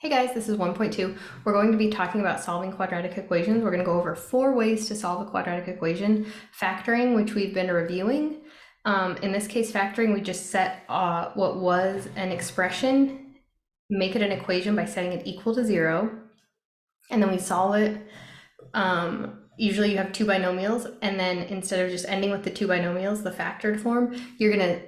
Hey guys, this is 1.2. We're going to be talking about solving quadratic equations. We're going to go over 4 ways to solve a quadratic equation. Factoring, which we've been reviewing. In this case, factoring, we just set what was an expression, make it an equation by setting it equal to 0, and then we solve it. Usually you have 2 binomials, and then instead of just ending with the 2 binomials, the factored form, you're going to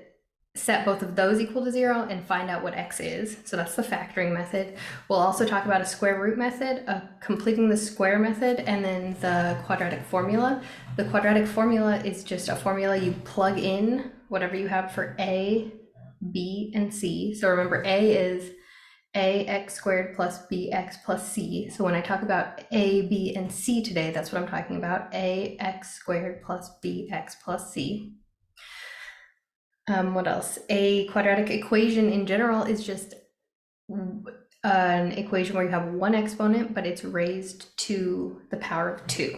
set both of those equal to 0 and find out what x is. So that's the factoring method. We'll also talk about a square root method, completing the square method, and then the quadratic formula. The quadratic formula is just a formula you plug in whatever you have for a, b, and c. So remember, a is ax squared plus bx plus c. So when I talk about a, b, and c today, that's what I'm talking about, ax squared plus bx plus c. What else? A quadratic equation in general is just an equation where you have one exponent, but it's raised to the power of 2.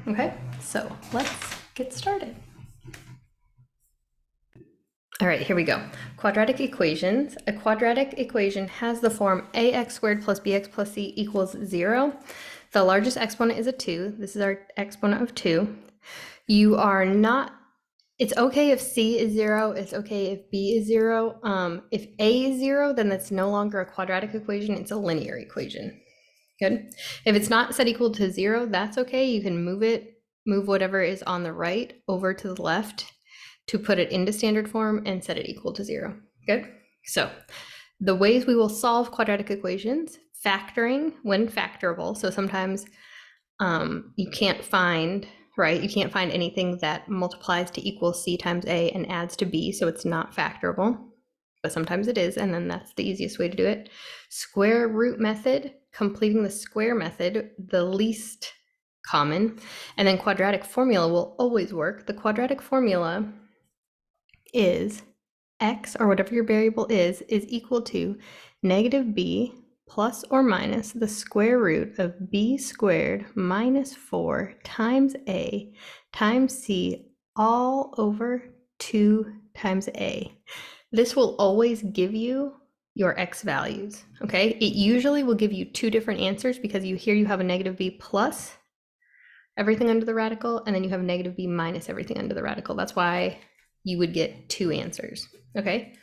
Okay, so let's get started. All right, here we go. Quadratic equations. A quadratic equation has the form ax squared plus bx plus c equals 0. The largest exponent is a 2. This is our exponent of 2. You are not It's okay if c is 0, it's okay if b is 0. If a is 0, then that's no longer a quadratic equation, it's a linear equation. Good. If it's not set equal to 0, that's okay. You can move whatever is on the right over to the left to put it into standard form and set it equal to 0. Good. So the ways we will solve quadratic equations: factoring when factorable. So sometimes you can't find anything that multiplies to equal c times a and adds to b, so it's not factorable, but sometimes it is, and then that's the easiest way to do it. Square root method, completing the square method, the least common, and then quadratic formula will always work. The quadratic formula is x, or whatever your variable is equal to negative b plus or minus the square root of b squared minus 4 times a times c all over 2 times a. This will always give you your x values, okay? It usually will give you 2 different answers because here you have a negative b plus everything under the radical, and then you have negative b minus everything under the radical. That's why you would get 2 answers, okay?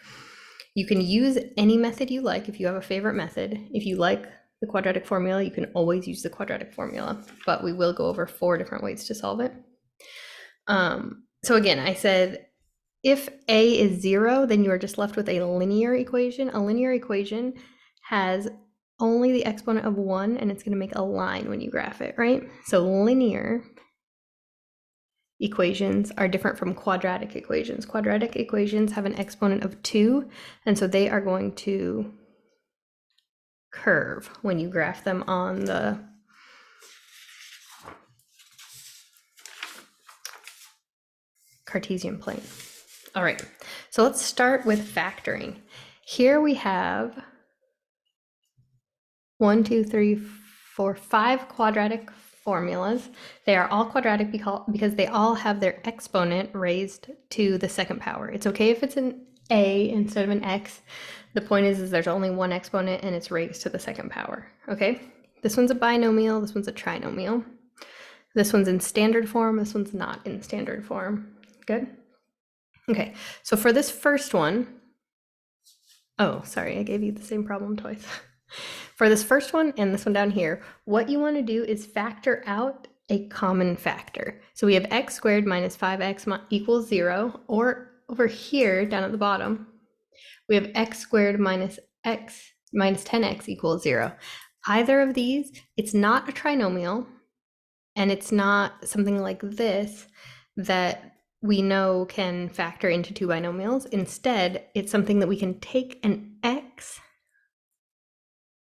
You can use any method you like if you have a favorite method. If you like the quadratic formula, you can always use the quadratic formula, but we will go over 4 different ways to solve it. So again, I said if a is 0, then you are just left with a linear equation. A linear equation has only the exponent of 1, and it's going to make a line when you graph it, right? So linear equations are different from quadratic equations. Quadratic equations have an exponent of 2, and so they are going to curve when you graph them on the Cartesian plane. All right, so let's start with factoring. Here we have 1, 2, 3, 4, 5 quadratic formulas. They are all quadratic because they all have their exponent raised to the second power. It's okay if it's an a instead of an x. The point is there's only one exponent and it's raised to the second power, okay? This one's a binomial, this one's a trinomial. This one's in standard form, this one's not in standard form. Good? Okay, so for this first one, oh, sorry, I gave you the same problem twice. For this first one and this one down here, what you want to do is factor out a common factor. So we have x squared minus 5x equals 0, or over here down at the bottom, we have x squared minus 10x equals 0. Either of these, it's not a trinomial, and it's not something like this that we know can factor into 2 binomials. Instead, it's something that we can take an x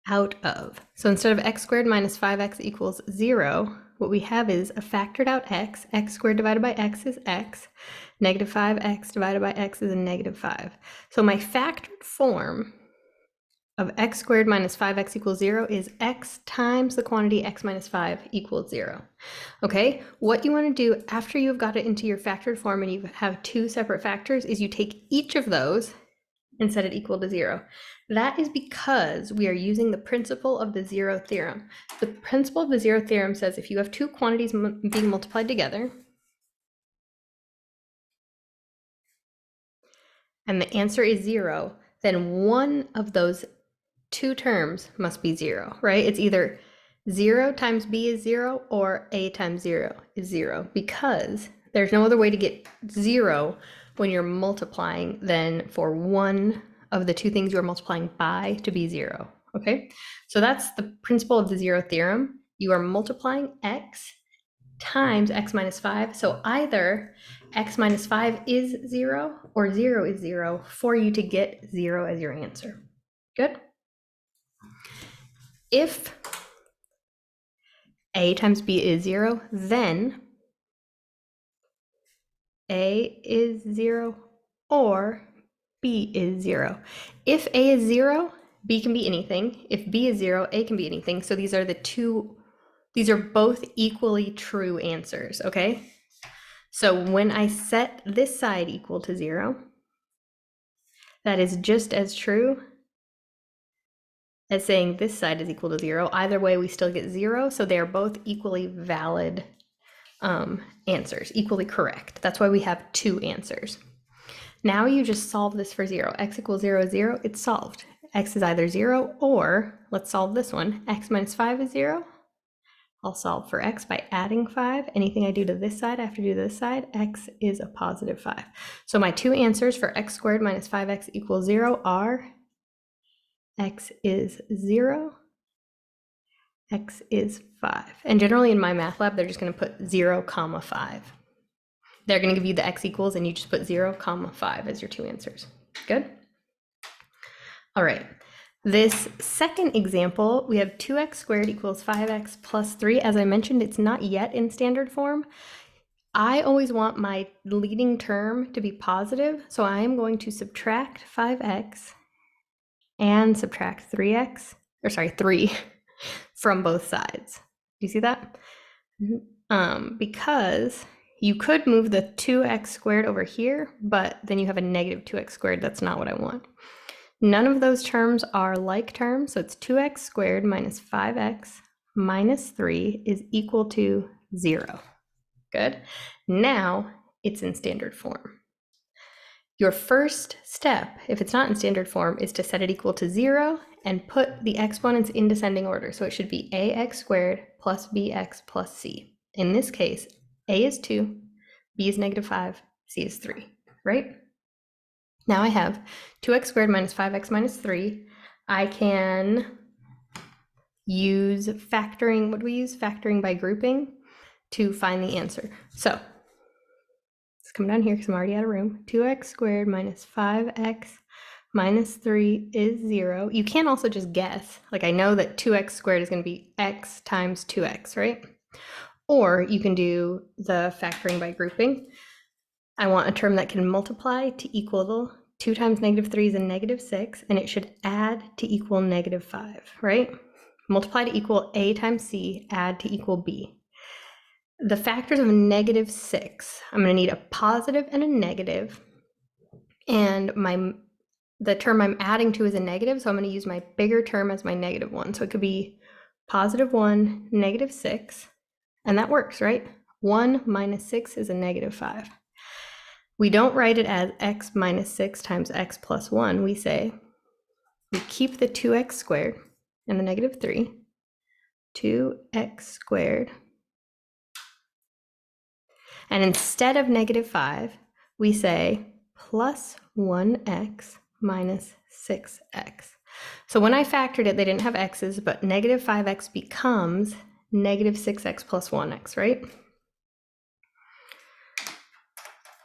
out of. So instead of x squared minus 5x equals 0, what we have is a factored out x. X squared divided by x is x. Negative 5x divided by x is a negative 5. So my factored form of x squared minus 5x equals 0 is x times the quantity x minus 5 equals 0. Okay, what you want to do after you've got it into your factored form and you have 2 separate factors is you take each of those and set it equal to 0. That is because we are using the principle of the zero theorem. The principle of the zero theorem says if you have two quantities being multiplied together, and the answer is 0, then one of those two terms must be 0, right? It's either 0 times b is 0 or a times 0 is 0, because there's no other way to get 0 when you're multiplying than for one of the two things you're multiplying by to be 0, okay? So that's the principle of the zero theorem. You are multiplying x times x minus 5. So either x minus 5 is 0 or 0 is 0 for you to get 0 as your answer. Good? If a times b is 0, then a is 0 or b is 0. If a is 0, b can be anything. If b is 0, a can be anything. So these are both equally true answers, okay? So when I set this side equal to 0, that is just as true as saying this side is equal to 0. Either way, we still get 0, so they are both equally valid answers, equally correct. That's why we have two answers. Now you just solve this for 0. X equals 0 is 0, it's solved. X is either 0 or, let's solve this one, x minus 5 is 0. I'll solve for x by adding 5. Anything I do to this side, I have to do to this side. X is a positive 5. So my two answers for x squared minus 5x equals 0 are x is 0, x is 5. And generally in my math lab, they're just going to put 0, 5. They're going to give you the x equals, and you just put 0, 5 as your two answers. Good? All right. This second example, we have 2x squared equals 5x plus 3. As I mentioned, it's not yet in standard form. I always want my leading term to be positive, so I am going to subtract 5x and subtract 3 from both sides. Do you see that? Because you could move the 2x squared over here, but then you have a negative 2x squared. That's not what I want. None of those terms are like terms, so it's 2x squared minus 5x minus 3 is equal to 0. Good. Now it's in standard form. Your first step, if it's not in standard form, is to set it equal to 0 and put the exponents in descending order. So it should be ax squared plus bx plus c. In this case, a is 2, b is negative 5, c is 3, right? Now I have 2x squared minus 5x minus 3. I can use factoring. What do we use? Factoring by grouping to find the answer. So let's come down here because I'm already out of room. 2x squared minus 5x minus 3 is 0. You can also just guess. Like I know that 2x squared is going to be x times 2x, right? Or you can do the factoring by grouping. I want a term that can multiply to equal 2 times negative 3 is a negative 6, and it should add to equal negative 5, right? Multiply to equal a times c, add to equal b. The factors of a negative 6, I'm going to need a positive and a negative, and the term I'm adding to is a negative, so I'm going to use my bigger term as my negative one. So it could be positive 1, negative 6, and that works, right? 1 minus 6 is a negative 5. We don't write it as x minus 6 times x plus 1. We say we keep the 2x squared and the negative 3, 2x squared. And instead of negative 5, we say plus 1x minus 6x. So when I factored it, they didn't have x's, but negative 5x becomes negative 6x plus 1x, right?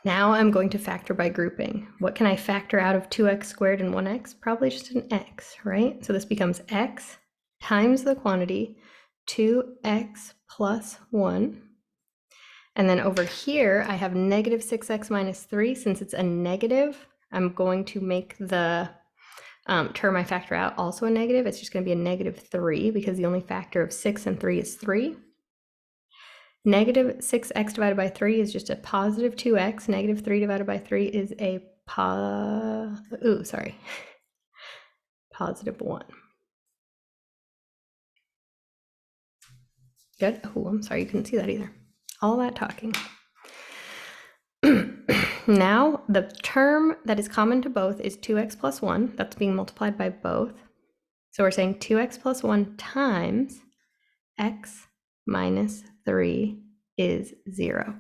Now I'm going to factor by grouping. What can I factor out of 2x squared and 1x? Probably just an x, right? So this becomes x times the quantity 2x plus 1. And then over here, I have negative 6x minus 3. Since it's a negative, I'm going to make the term I factor out also a negative. It's just going to be a negative 3 because the only factor of 6 and 3 is 3. Negative 6x divided by 3 is just a positive 2x. Negative 3 divided by 3 is a positive 1. Good. Oh, I'm sorry, you couldn't see that either. All that talking. Now, the term that is common to both is 2x plus 1. That's being multiplied by both. So we're saying 2x plus 1 times x minus 3 is 0.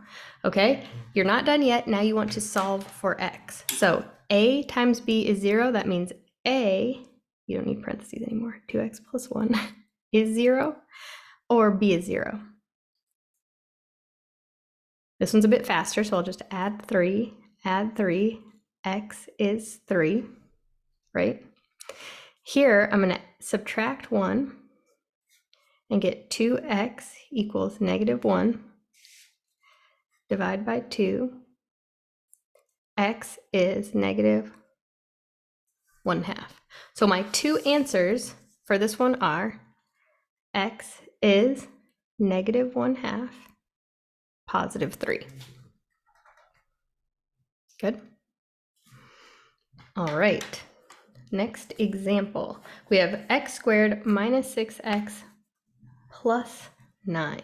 Okay, you're not done yet. Now you want to solve for x. So a times b is 0. That means a, you don't need parentheses anymore, 2x plus 1 is 0, or b is 0. This one's a bit faster, so I'll just add 3, x is 3, right? Here, I'm going to subtract 1 and get 2x equals negative 1, divide by 2, x is negative 1/2. So my two answers for this one are x is negative 1/2, positive 3. Good. All right. Next example. We have x squared minus 6x plus 9.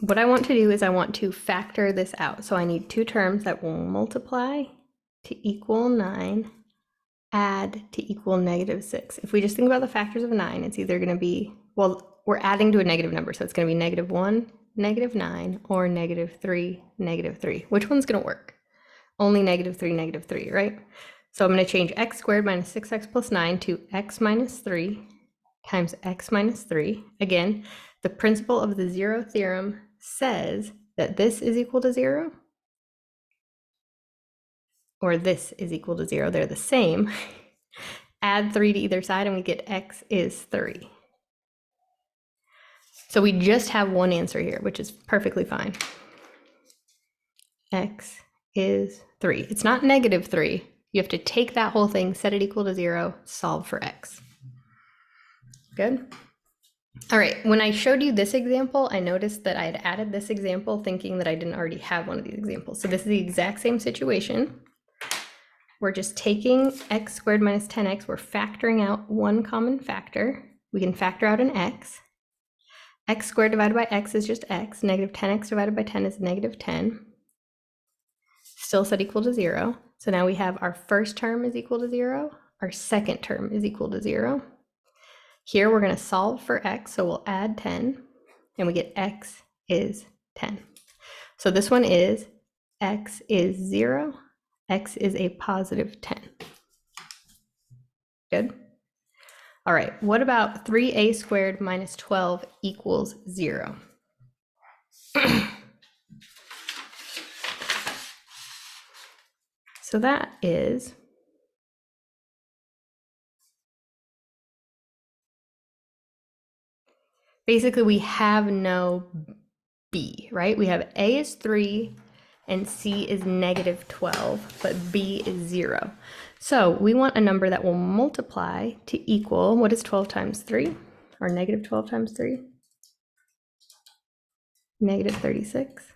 What I want to do is I want to factor this out. So I need two terms that will multiply to equal 9, add to equal negative 6. If we just think about the factors of 9, it's either going to be, well, we're adding to a negative number. So it's going to be negative 1, negative 9, or negative 3, negative 3. Which one's going to work? Only negative 3, right? So I'm going to change x squared minus 6x plus 9 to x minus 3 times x minus 3. Again, the principle of the zero theorem says that this is equal to 0, or this is equal to 0. They're the same. Add 3 to either side and we get x is 3. So we just have one answer here, which is perfectly fine. X is 3. It's not negative 3. You have to take that whole thing, set it equal to 0, solve for x. Good? All right, when I showed you this example, I noticed that I had added this example thinking that I didn't already have one of these examples. So this is the exact same situation. We're just taking x squared minus 10x. We're factoring out one common factor. We can factor out an x. X squared divided by x is just x. Negative 10x divided by 10 is negative 10. Still set equal to 0. So now we have our first term is equal to 0. Our second term is equal to 0. Here we're going to solve for x, so we'll add 10, and we get x is 10. So this one is x is 0, x is a positive 10. Good? All right, what about 3a squared minus 12 equals 0? So that is basically we have no b, right? We have a is 3 and c is negative 12, but b is 0. So we want a number that will multiply to equal, what is 12 times 3? Or negative 12 times 3? Negative 36.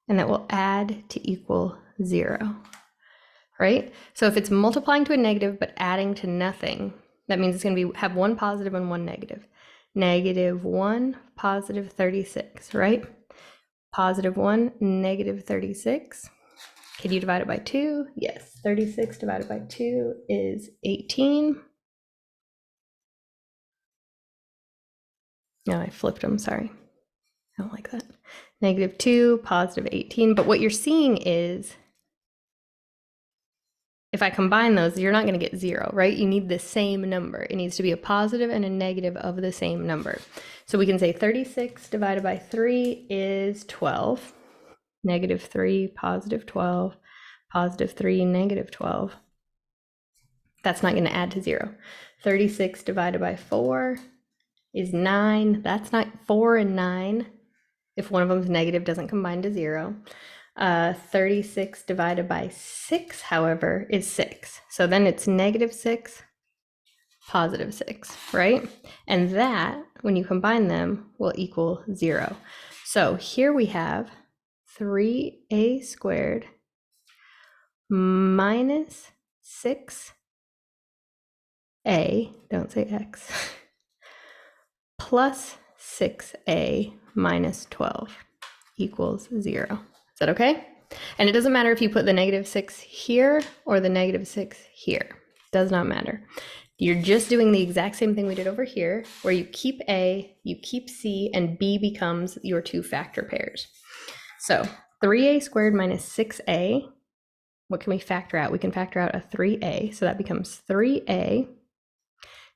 And that will add to equal 0, right? So if it's multiplying to a negative but adding to nothing, that means it's going to have one positive and one negative. Negative 1, positive 36, right? Positive 1, negative 36. Can you divide it by 2? Yes. 36 divided by 2 is 18. No, I flipped them, sorry. I don't like that. Negative 2, positive 18. But what you're seeing is, if I combine those, you're not going to get 0, right? You need the same number. It needs to be a positive and a negative of the same number. So we can say 36 divided by 3 is 12. Negative 3, positive 12, positive 3, negative 12. That's not going to add to 0. 36 divided by 4 is 9. That's not 4 and 9. If one of them is negative, doesn't combine to 0. 36 divided by 6, however, is 6. So then it's negative 6, positive 6, right? And that, when you combine them, will equal 0. So here we have 3a squared minus 6a, don't say x, plus 6a minus 12 equals 0. Is that okay? And it doesn't matter if you put the negative 6 here or the negative 6 here. Does not matter. You're just doing the exact same thing we did over here, where you keep A, you keep C, and B becomes your two factor pairs. So 3a squared minus 6a, what can we factor out? We can factor out a 3a, so that becomes 3a.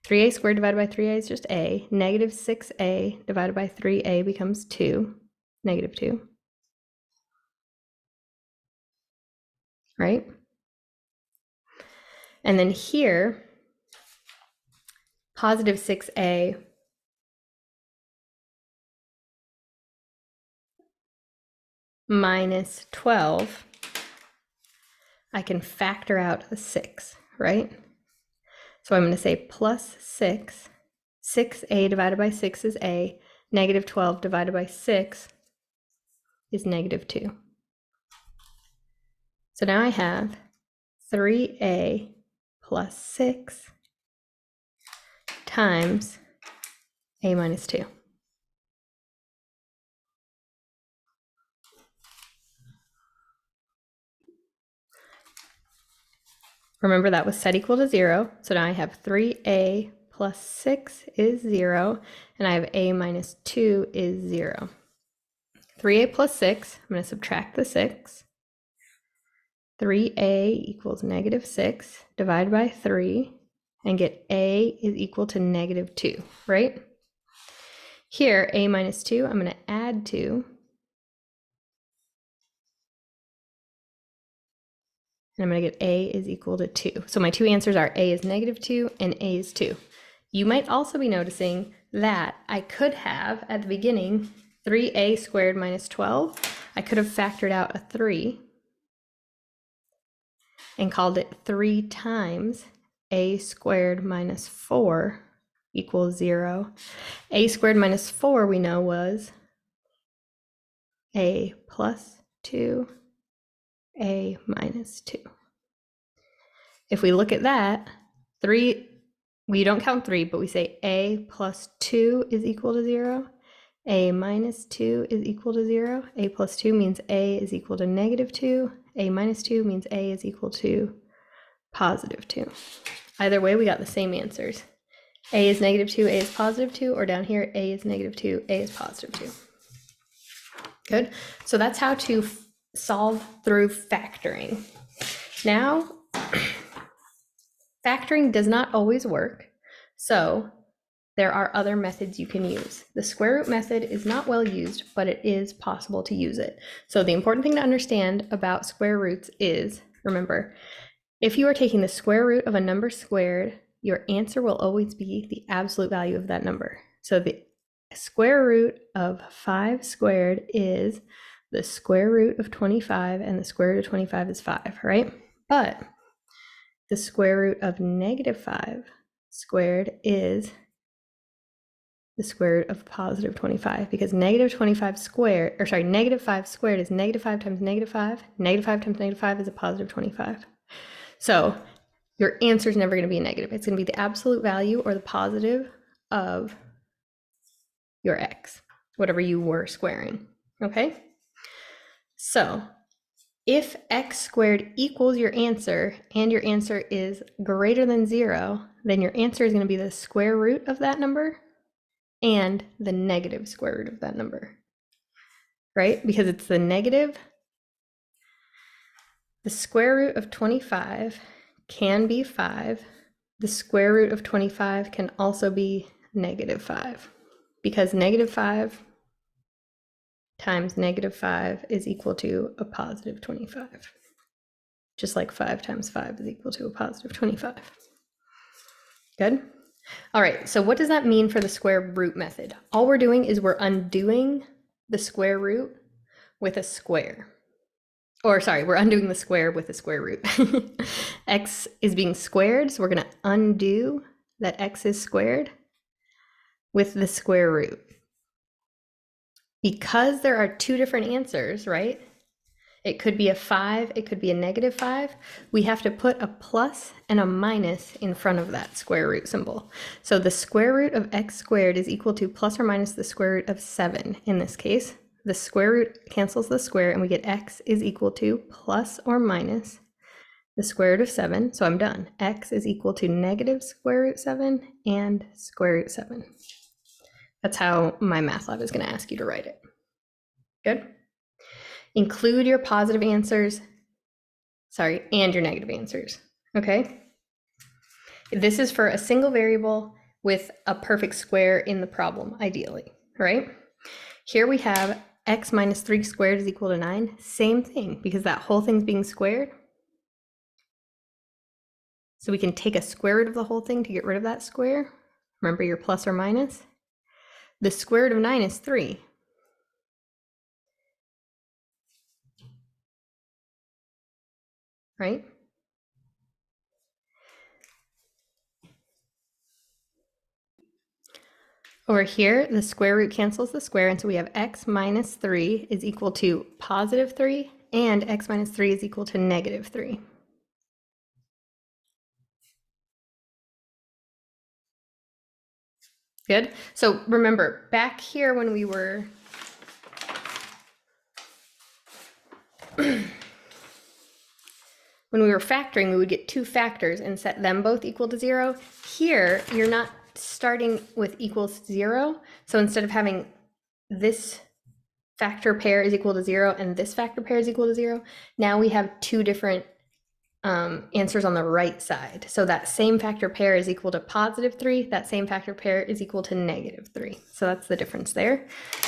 3a squared divided by 3a is just a. Negative 6a divided by 3a becomes 2, negative 2. Right? And then here, positive 6a minus 12, I can factor out the 6, right? So I'm going to say plus 6. 6a divided by 6 is a. Negative 12 divided by 6 is negative 2. So now I have 3a plus 6 times a minus 2. Remember that was set equal to 0. So now I have 3a plus 6 is 0, and I have a minus 2 is 0. 3a plus 6, I'm going to subtract the 6. 3a equals negative 6 divided by 3 and get a is equal to negative 2, right? Here, a minus 2, I'm going to add 2. And I'm going to get a is equal to 2. So my two answers are a is negative 2 and a is 2. You might also be noticing that I could have, at the beginning, 3a squared minus 12. I could have factored out a 3 and called it 3 times a squared minus 4 equals 0. A squared minus 4 we know was a plus 2, a minus 2. If we look at that, 3, we don't count 3, but we say a plus 2 is equal to 0. A minus 2 is equal to 0. A plus 2 means a is equal to negative 2. A minus 2 means a is equal to positive 2. Either way, we got the same answers. A is negative 2, a is positive 2, or down here, a is negative 2, a is positive 2. Good. So that's how to solve through factoring. Now, factoring does not always work, so there are other methods you can use. The square root method is not well used, but it is possible to use it. So the important thing to understand about square roots is, remember, if you are taking the square root of a number squared, your answer will always be the absolute value of that number. So the square root of 5 squared is the square root of 25, and the square root of 25 is 5, right? But the square root of negative 5 squared is the square root of positive 25, because negative 25 squared, or sorry, negative 5 squared is negative 5 times negative 5. Negative 5 times negative 5 is a positive 25. So your answer is never going to be a negative. It's going to be the absolute value or the positive of your x, whatever you were squaring, okay? So if x squared equals your answer and your answer is greater than 0, then your answer is going to be the square root of that number and the negative square root of that number, right? Because it's the negative. The square root of 25 can be 5. The square root of 25 can also be negative 5, because negative 5 times negative 5 is equal to a positive 25. Just like 5 times 5 is equal to a positive 25. Good? All right, so what does that mean for the square root method? All we're doing is we're undoing the square root with a square. Or sorry, we're undoing the square with a square root. X is being squared, so we're going to undo that x is squared with the square root. Because there are two different answers, right? It could be a 5, it could be a -5. We have to put a plus and a minus in front of that square root symbol. So the square root of x squared is equal to plus or minus the square root of 7 in this case. The square root cancels the square and we get x is equal to plus or minus the square root of 7. So I'm done. X is equal to negative square root 7 and square root 7. That's how my math lab is going to ask you to write it. Good? Include your positive answers, and your negative answers, okay? This is for a single variable with a perfect square in the problem, ideally, right? Here we have x minus 3 squared is equal to 9. Same thing, because that whole thing's being squared. So we can take a square root of the whole thing to get rid of that square. Remember your plus or minus. The square root of 9 is 3. Right? Over here, the square root cancels the square, and so we have x minus 3 is equal to positive 3, and x minus 3 is equal to negative 3. Good? So remember, back here when we were factoring, we would get two factors and set them both equal to 0. Here, you're not starting with equals 0. So instead of having this factor pair is equal to 0 and this factor pair is equal to 0, now we have two different answers on the right side. So that same factor pair is equal to positive 3. That same factor pair is equal to negative 3. So that's the difference there.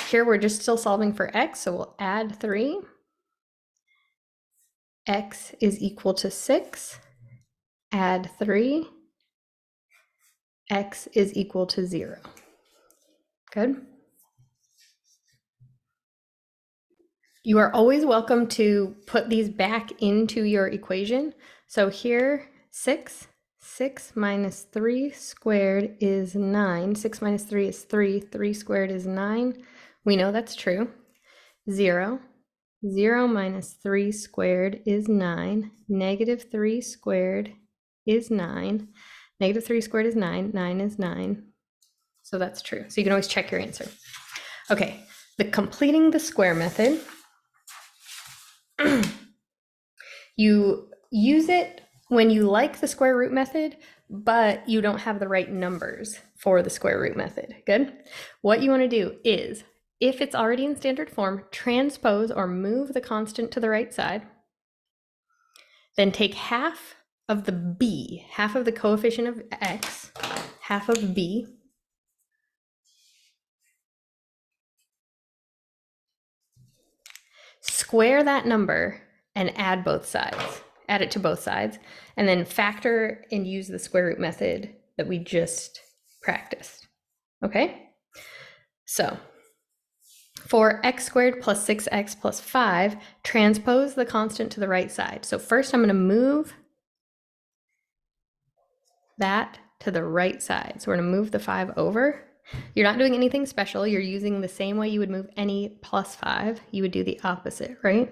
Here we're just still solving for x, so we'll add 3. X is equal to 6. Add 3. X is equal to 0. Good. You are always welcome to put these back into your equation. So here, 6 minus 3 squared is 9. 6 minus 3 is 3. 3 squared is 9. We know that's true. 0 minus 3 squared is 9. Negative 3 squared is 9. Negative 3 squared is 9. 9 is 9. So that's true. So you can always check your answer. Okay, the completing the square method. You use it when you like the square root method, but you don't have the right numbers for the square root method. Good? What you want to do is, if it's already in standard form, transpose or move the constant to the right side. Then take half of the b, half of the coefficient of x, half of b. Square that number and add both sides. Add it to both sides, and then factor and use the square root method that we just practiced. Okay? So for x squared plus 6x plus 5, transpose the constant to the right side. So first I'm going to move that to the right side. So we're going to move the 5 over. You're not doing anything special. You're using the same way you would move any plus 5. You would do the opposite, right?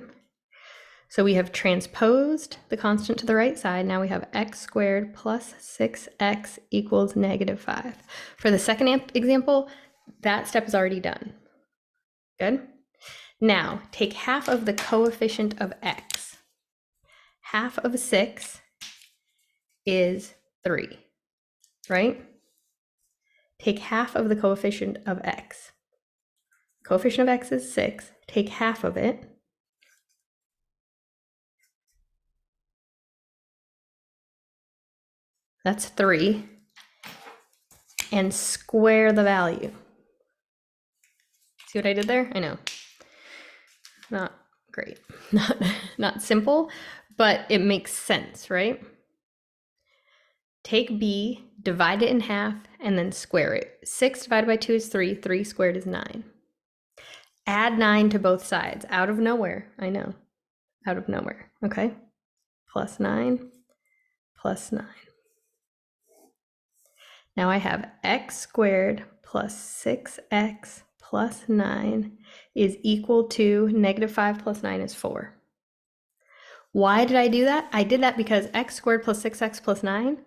So we have transposed the constant to the right side. Now we have x squared plus 6x equals negative 5. For the second example, that step is already done. Good? Now, take half of the coefficient of x. Half of 6 is 3, right? Take half of the coefficient of x. Coefficient of x is 6. Take half of it. That's 3. And square the value. See what I did there? I know. Not great. Not simple, but it makes sense, right? Take b, divide it in half, and then square it. 6 divided by 2 is 3. 3 squared is 9. Add 9 to both sides. Out of nowhere. I know. Out of nowhere. Okay? Plus 9. Plus 9. Now I have x squared plus 6x plus 9 is equal to negative 5 plus 9 is 4. Why did I do that? I did that because x squared plus 6x plus 9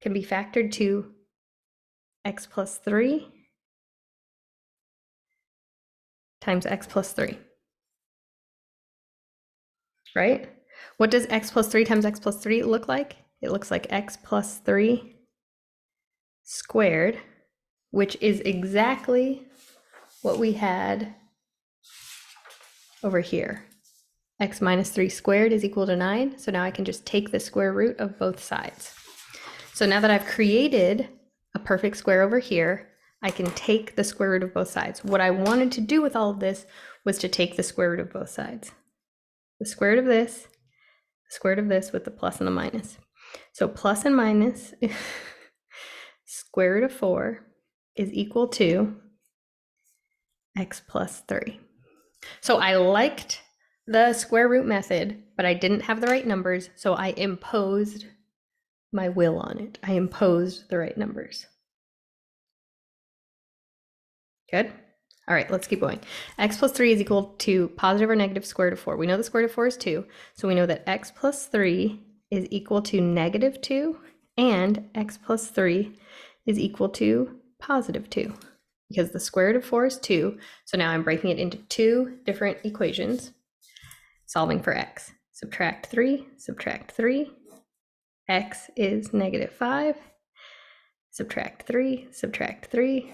can be factored to x plus 3 times x plus 3. Right? What does x plus 3 times x plus 3 look like? It looks like x plus 3 squared, which is exactly what we had over here. X minus 3 squared is equal to 9. So now I can just take the square root of both sides. So now that I've created a perfect square over here, I can take the square root of both sides. What I wanted to do with all of this was to take the square root of both sides. The square root of this, the square root of this with the plus and the minus. So plus and minus square root of 4 is equal to x plus 3. So I liked the square root method, but I didn't have the right numbers, so I imposed my will on it. I imposed the right numbers. Good? All right, let's keep going. X plus 3 is equal to positive or negative square root of 4. We know the square root of 4 is 2, so we know that x plus 3 is equal to negative 2, and x plus 3 is equal to positive 2, because the square root of 4 is 2, so now I'm breaking it into two different equations, solving for x. Subtract 3, x is negative 5, subtract 3,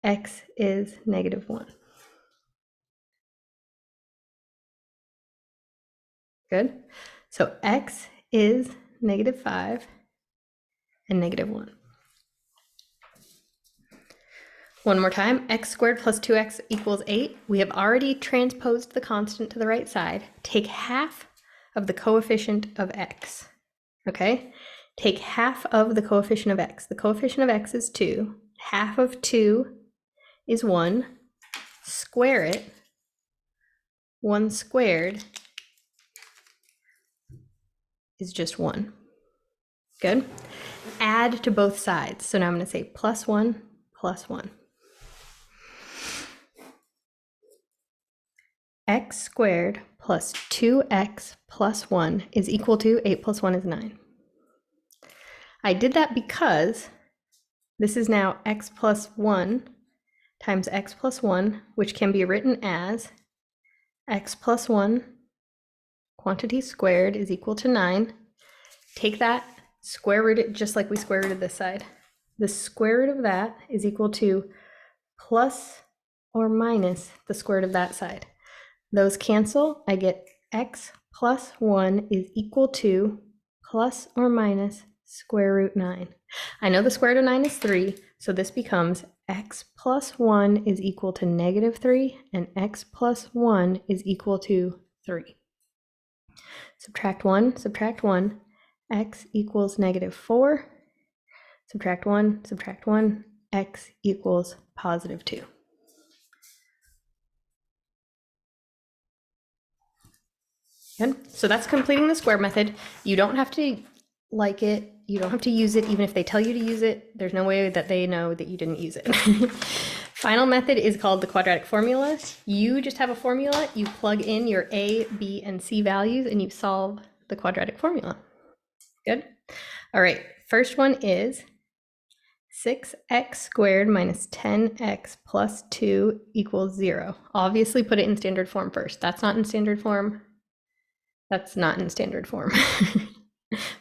x is negative 1. Good. So x is negative 5 and negative 1. One more time, x squared plus 2x equals 8. We have already transposed the constant to the right side. Take half of the coefficient of x, okay? Take half of the coefficient of x. The coefficient of x is 2. Half of 2 is 1. Square it. 1 squared is just 1. Good. Add to both sides. So now I'm going to say plus 1, plus 1. X squared plus 2x plus 1 is equal to 8 plus 1 is 9. I did that because this is now x plus 1 times x plus 1, which can be written as x plus 1 quantity squared is equal to 9. Take that, square root it just like we square rooted this side. The square root of that is equal to plus or minus the square root of that side. Those cancel. I get x plus 1 is equal to plus or minus square root 9. I know the square root of 9 is 3, so this becomes x plus 1 is equal to negative 3, and x plus 1 is equal to 3. Subtract 1, x equals negative 4. Subtract 1, x equals positive 2. Good. So that's completing the square method. You don't have to like it. You don't have to use it. Even if they tell you to use it, there's no way that they know that you didn't use it. Final method is called the quadratic formula. You just have a formula. You plug in your a, b, and c values, and you solve the quadratic formula. Good. All right. First one is 6x squared minus 10x plus 2 equals 0. Obviously, put it in standard form first. That's not in standard form. That's not in standard form.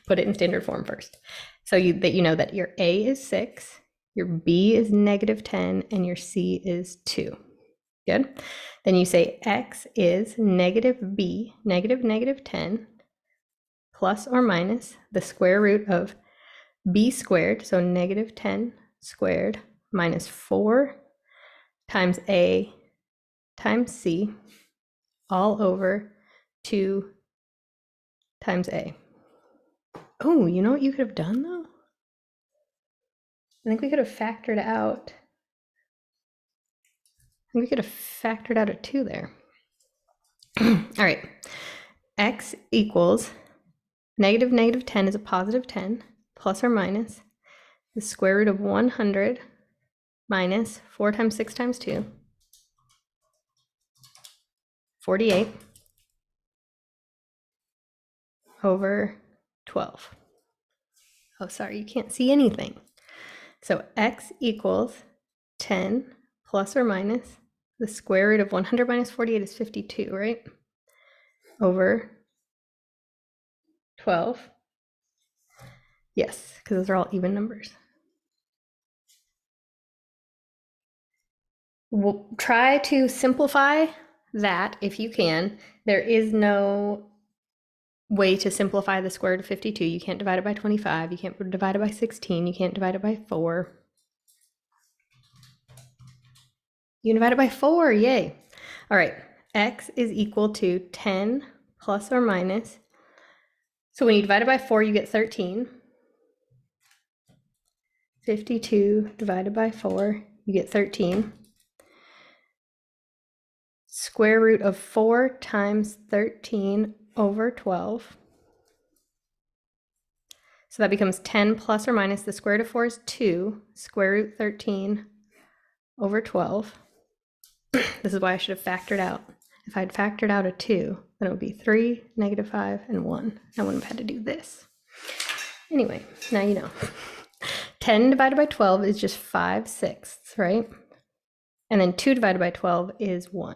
Put it in standard form first. So that you know that your a is 6, your b is negative 10, and your c is 2. Good. Then you say x is negative b, negative 10, plus or minus the square root of b squared, so negative 10 squared, minus 4 times a times c, all over 2 times a. Oh, you know what you could have done though? I think we could have factored out. I think we could have factored out a 2 there. All right. X equals negative 10 is a positive 10, plus or minus the square root of 100 minus 4 times 6 times 2, 48 over 12. Oh, sorry, you can't see anything. So x equals 10 plus or minus the square root of 100 minus 48 is 52, right? Over 12. Yes, because those are all even numbers. We'll try to simplify that if you can. There is no way to simplify the square root of 52. You can't divide it by 25. You can't divide it by 16. You can't divide it by 4. You can divide it by 4. Yay. All right. X is equal to 10 plus or minus. So when you divide it by 4, you get 13. 52 divided by 4, you get 13. Square root of 4 times 13 over 12. So that becomes 10 plus or minus the square root of 4 is 2, square root 13 over 12. This is why I should have factored out. If I'd factored out a 2, then it would be 3, negative 5, and 1. I wouldn't have had to do this. Anyway, now you know. 10 divided by 12 is just 5/6, right? And then 2 divided by 12 is 1.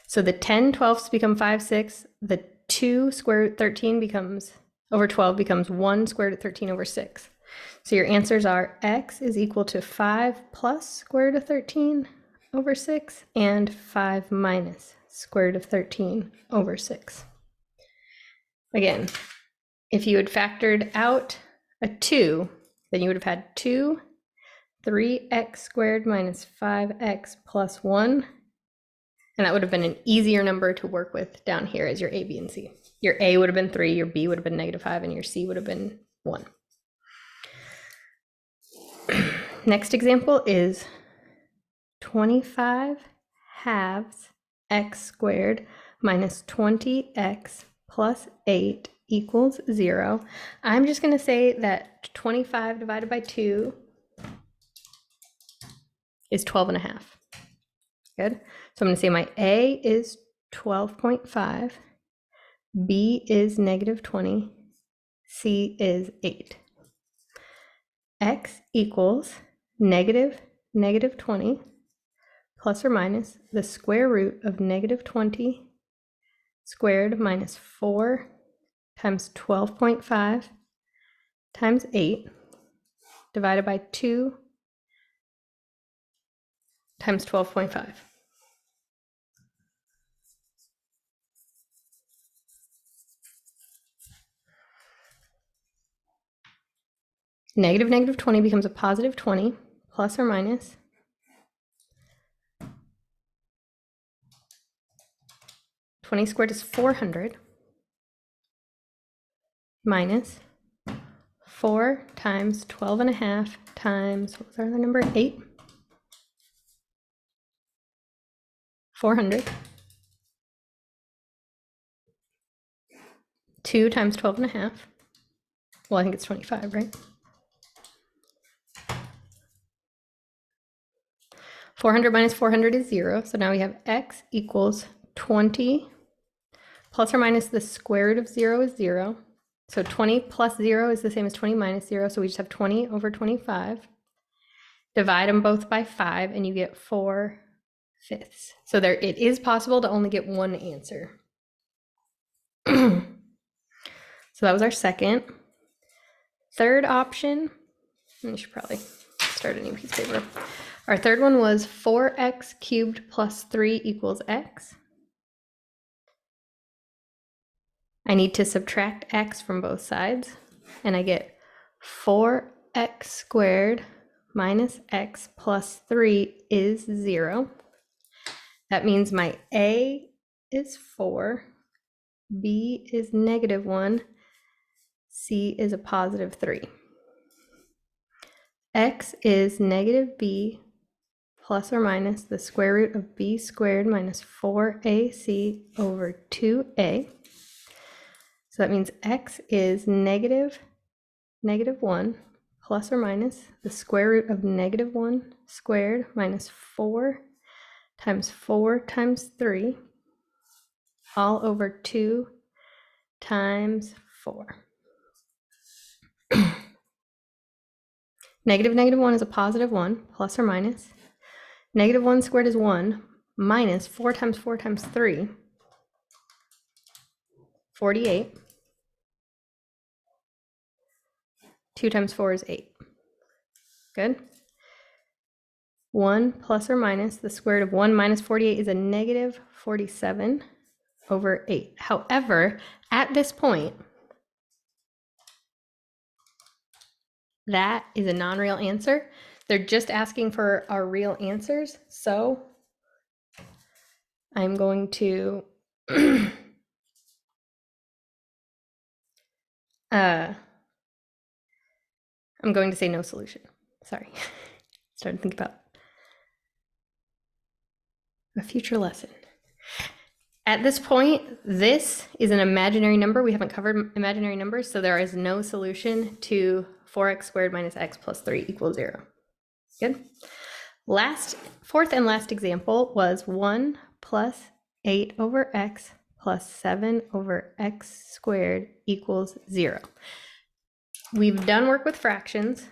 So the 10/12ths become 5/6. The 2 square root 13 becomes over 12 becomes 1 square root of 13 over 6. So your answers are x is equal to 5 plus square root of 13 over 6 and 5 minus square root of 13 over 6. Again, if you had factored out a 2, then you would have had 2, 3x squared minus 5x plus 1. And that would have been an easier number to work with down here as your a, b, and c. Your a would have been 3, your b would have been negative 5, and your c would have been 1. Next example is 25 halves x squared minus 20x plus 8 equals 0. I'm just going to say that 25 divided by 2 is 12.5. Good. So I'm going to say my a is 12.5, b is negative 20, c is 8. X equals negative 20 plus or minus the square root of negative 20 squared minus 4 times 12.5 times 8 divided by 2 times 12.5. Negative 20 becomes a positive 20 plus or minus 20 squared is 400 minus 4 times 12.5 times, what was our other number, 8? 400. 2 times 12.5. Well, I think it's 25, right? 400 minus 400 is 0. So now we have x equals 20 plus or minus the square root of 0 is 0. So 20 plus 0 is the same as 20 minus 0. So we just have 20 over 25. Divide them both by 5 and you get 4/5. So there, it is possible to only get one answer. So that was our second. Third option, I should probably start a new piece of paper. Our third one was 4x cubed plus 3 equals x. I need to subtract x from both sides, and I get 4x squared minus x plus 3 is 0. That means my a is 4, b is negative 1, c is a positive 3. X is negative b plus or minus the square root of b squared minus 4ac over 2a. So that means x is negative negative 1 plus or minus the square root of negative 1 squared minus 4 times 3 all over 2 times 4. Negative 1 is a positive 1, plus or minus. Negative 1 squared is 1, minus 4 times 3, 48. 2 times 4 is 8. Good. 1 plus or minus the square root of 1 minus 48 is a negative 47 over 8. However, at this point, that is a non-real answer. They're just asking for our real answers. So I'm going to I'm going to say no solution. Sorry. Started to think about a future lesson. At this point, this is an imaginary number. We haven't covered imaginary numbers, so there is no solution to 4x squared minus x plus 3 equals 0. Good. Fourth and last example was 1 plus 8 over x plus 7 over x squared equals 0. We've done work with fractions.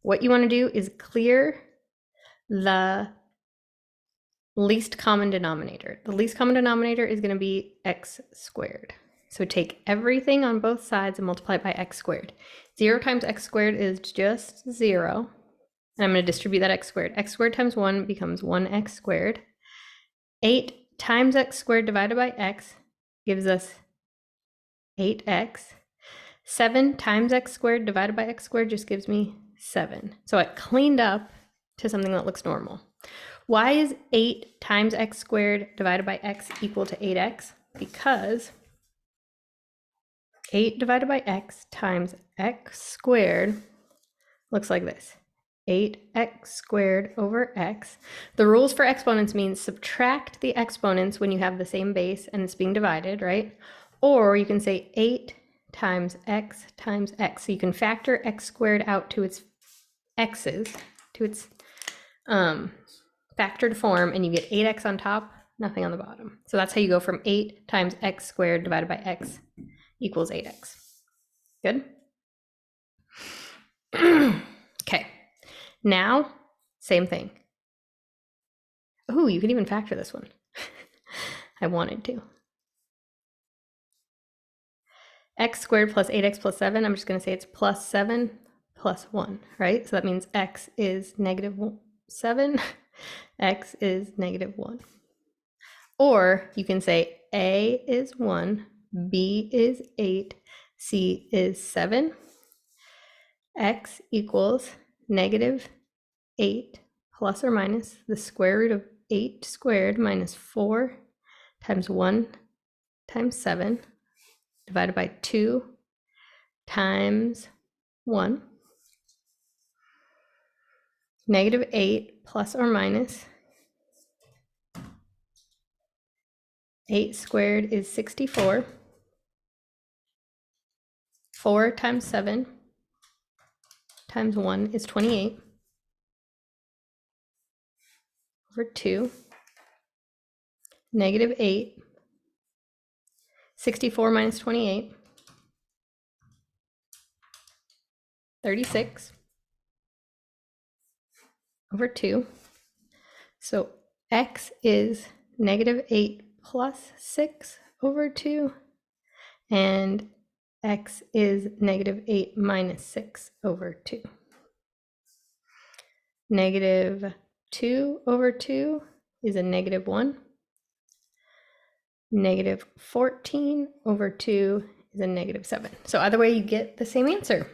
What you want to do is clear the least common denominator. The least common denominator is going to be x squared. So take everything on both sides and multiply it by x squared. 0 times x squared is just 0. And I'm going to distribute that x squared. X squared times 1 becomes 1x squared. 8 times x squared divided by x gives us 8x. 7 times x squared divided by x squared just gives me 7. So I cleaned up to something that looks normal. Why is 8 times x squared divided by x equal to 8x? Because 8 divided by x times x squared looks like this. 8x squared over x. The rules for exponents means subtract the exponents when you have the same base and it's being divided, right? Or you can say 8 times x. So you can factor x squared out to its x's, to its factored form, and you get 8x on top, nothing on the bottom. So that's how you go from 8 times x squared divided by x equals 8x. Good? Okay. Now, same thing. Oh, you can even factor this one. I wanted to. X squared plus 8x plus 7, I'm just going to say it's plus 7 plus 1, right? So that means x is negative 7, x is negative 1. Or you can say a is 1, b is 8, c is 7. X equals negative 8 plus or minus the square root of 8 squared minus 4 times 1 times 7 divided by 2 times 1. Negative 8 plus or minus 8 squared is 64. 4 times 7 times 1 is 28 over 2. Negative 8. 64 minus 28. 36 over 2. So x is negative 8 plus 6 over 2, and x is negative 8 minus 6 over 2. Negative 2 over 2 is a negative 1. Negative 14 over 2 is a negative 7. So either way, you get the same answer.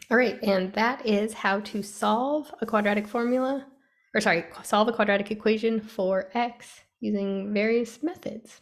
All right, and that is how to solve a quadratic formula, solve a quadratic equation for x using various methods.